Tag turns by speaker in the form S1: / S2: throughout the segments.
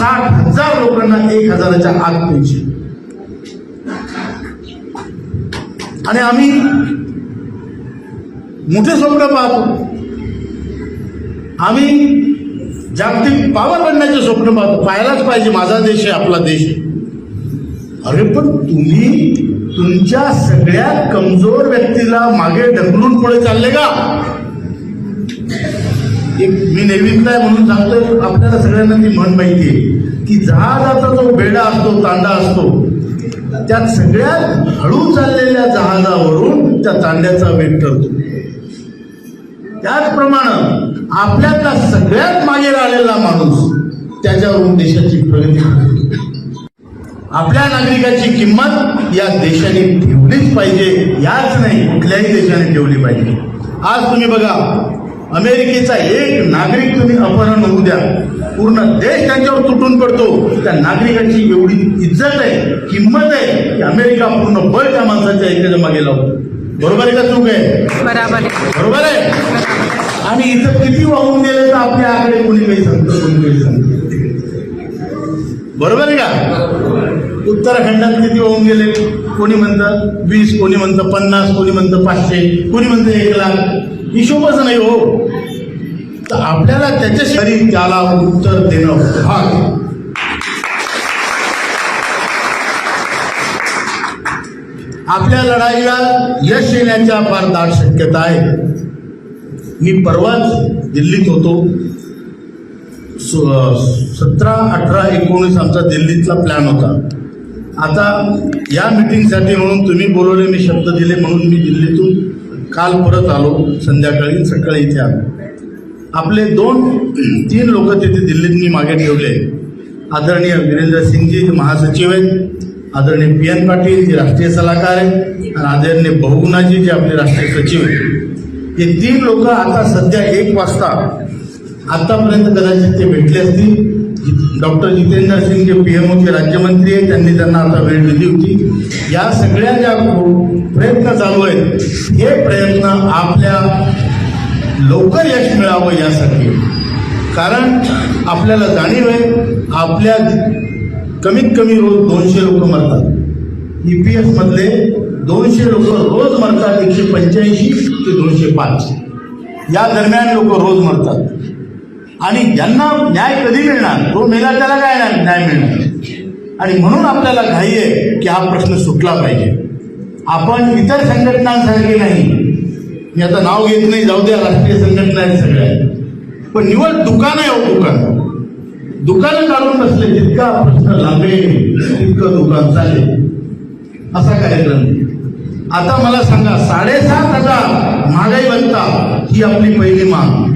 S1: 60,000 लोकांना 1,000च्या आत पेन्शन. आणि आम्ही मोठे स्वप्न पाहतो. आम्ही जागतिक पावर बनण्याचे स्वप्न पाहतो. पाहायलाच पाहिजे, माझा देश आहे, आपला देश आहे. अरे पण तुम्ही तुमच्या सगळ्यात कमजोर व्यक्तीला मागे ढकलून पुढे चालले का? एक मी नेहमीच आहे म्हणून सांगतोय, आपल्याला सगळ्यांना ती म्हण माहिती आहे की जहाजाचा जो बेडा असतो, तांडा असतो, त्या सगळ्यात हळू चाललेल्या जहाजावरून त्या तांड्याचा वेग ठरतो. त्याचप्रमाणे आपल्यातला सगळ्यात मागे राहिलेला माणूस, त्याच्यावरून देशाची प्रगती होते. आपल्या नागरिकाची किंमत या देशाने ठेवलीच पाहिजे, याच नाही कुठल्याही देशाने ठेवली पाहिजे. आज तुम्ही बघा, अमेरिकेचा एक नागरिक तुम्ही अपहरण होऊ द्या, पूर्ण देश त्यांच्यावर तुटून पडतो. त्या नागरिकाची एवढी इज्जत आहे, किंमत आहे की अमेरिका पूर्ण बळ त्या माणसाच्या एखाद्या मागे लावतो. बरोबर आहे का चूक आहे? बरोबर आहे. आणि इथं किती वाहून गेले तर आपल्या आकडे कोणी काही सांगतं, कोणी काही सांगतं. बरोबर आहे का? उत्तराखंडात किती वाहून गेले? कोणी म्हणतं 20, कोणी म्हणतं 50, कोणी म्हणतं 500, कोणी म्हणतं 1,00,000. हिशोबच नाही हो. तर आपल्याला त्याच्याशी त्याला उत्तर देणं भाग. आपल्या लढाईला यश येण्याच्या फार दाट शक्यता आहे. मी परवाच दिल्लीत होतो. 17, 18, 19 आमचा दिल्लीतला प्लॅन होता. आता या मिटिंगसाठी म्हणून तुम्ही बोलवले, मी शब्द दिले म्हणून मी दिल्लीतून काल परत आलो. संध्याकाळी सकाळी इथे आलो. आपले 2-3 लोक तिथे दिल्लीत मी मागे ठेवले. आदरणीय वीरेंद्र सिंगजी जे महासचिव आहेत, आदरणीय PN पाटील जे राष्ट्रीय सल्लागार आहेत, आणि आदरणीय बहुगुणाजी जे आपले राष्ट्रीय सचिव आहेत. हे 3 लोक आता सध्या 1 वाजता, आतापर्यंत कदाचित ते भेटले असतील. डॉक्टर जितेंद्र सिंग जे PMOचे राज्यमंत्री आहेत, त्यांनी त्यांना आता भेट दिली होती. या सगळ्या ज्या प्रयत्न चालू आहेत, हे प्रयत्न आपल्या लवकर यश मिळावं यासाठी. कारण आपल्याला जाणीव आहे, आपल्या कमीत कमी रोज 200 लोक मरतात. EPS मधले 200 लोक रोज मरतात. 185 ते 205 या दरम्यान लोक रोज मरतात. आणि ज्यांना न्याय कधी मिळणार, तो मेला त्याला काय न्याय मिळणार. आणि म्हणून आपल्याला घाई आहे की हा प्रश्न सुटला पाहिजे. आपण इतर संघटनांसारखे नाही, मी आता नाव घेत नाही, जाऊ द्या, राष्ट्रीय संघटना आहेत सगळ्या, पण निवड दुकान आहे हो. दुकानं काढून बसले, जितका प्रश्न लांबेल तितकं दुकान चालेल, असा कार्यक्रम. आता मला सांगा, 7,500 महागाई भत्ता ही आपली पहिली मागणी.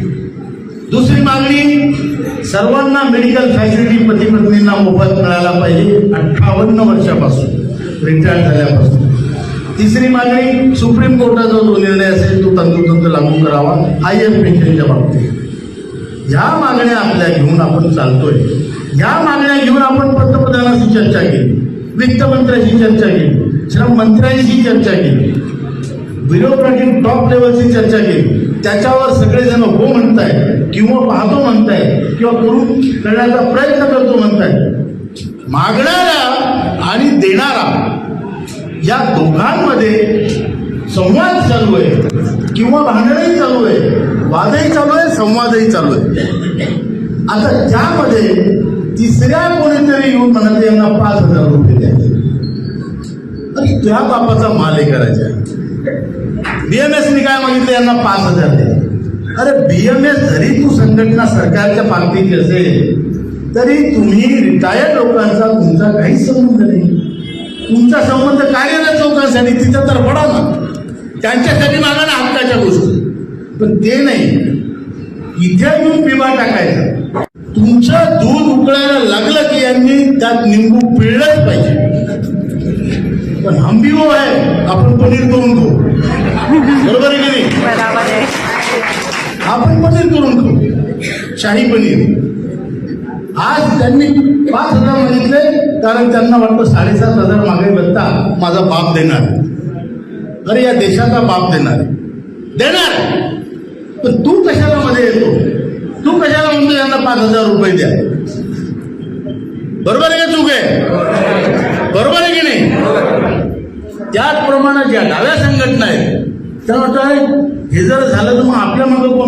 S1: दुसरी मागणी, सर्वांना मेडिकल फॅसिलिटी पती पत्नींना मोफत मिळायला पाहिजे 58 वर्षापासून, रिटायर झाल्यापासून. तिसरी मागणी, सुप्रीम कोर्टाचा जो निर्णय असेल तो तंतोतंत लागू करावा IF पेन्शनच्या बाबतीत. ह्या मागण्या आपल्या घेऊन आपण चालतोय. ह्या मागण्या घेऊन आपण पंतप्रधानांशी चर्चा केली, वित्तमंत्र्यांशी चर्चा केली, श्रम मंत्र्यांशी चर्चा केली, ब्युरोक्रॅटिक टॉप लेवलची चर्चा केली. त्याच्यावर सगळेजण हो म्हणताय, किंवा पाहतो म्हणताय, किंवा करून करण्याचा प्रयत्न करतो म्हणताय. मागणारा आणि देणारा या दोघांमध्ये संवाद चालू आहे, किंवा भांडणही चालू आहे, वादही चालू आहे, संवादही चालू आहे. आता त्यामध्ये तिसऱ्या कोणीतरी येऊन म्हणते यांना 5,000 रुपये द्यायचे. अरे त्या बापाचा माल हे करायचा. BMSनी काय मागितलं, यांना 5,000 द्या. अरे BMS जरी तू संघटना सरकारच्या पातळीची असेल तरी तुम्ही रिटायर्ड लोकांचा तुमचा काहीच संबंध नाही. तुमचा संबंध कार्यरत लोकांसाठी, तिथं तर पडा ना, त्यांच्यासाठी मागा ना हक्काच्या गोष्टी. पण ते नाही, इथे येऊन पिवा टाकायचा. तुमचं दूध उकळायला लागलं की यांनी त्यात निंबू पिळलंच पाहिजे. पण हम भी वो आहे, आपण पनीर करून खाऊ. बरोबर आहे की नाही? आपण पनीर करून खाऊ, शाही पनीर. आज त्यांनी 5,000 मागितले कारण त्यांना वाटतं 7,500 मागे भत्ता माझा बाप देणार. अरे या देशाचा बाप देणार. पण तू कशाला मध्ये येतो? तू कशाला म्हणतो यांना 5,000 रुपये द्या? बरोबर आहे का चूक आहे? बरोबर आहे की नाही? त्याचप्रमाणे ज्या डाव्या संघटना आहेत त्या म्हणतात हे जर झालं तर मग आपल्या मागं कोण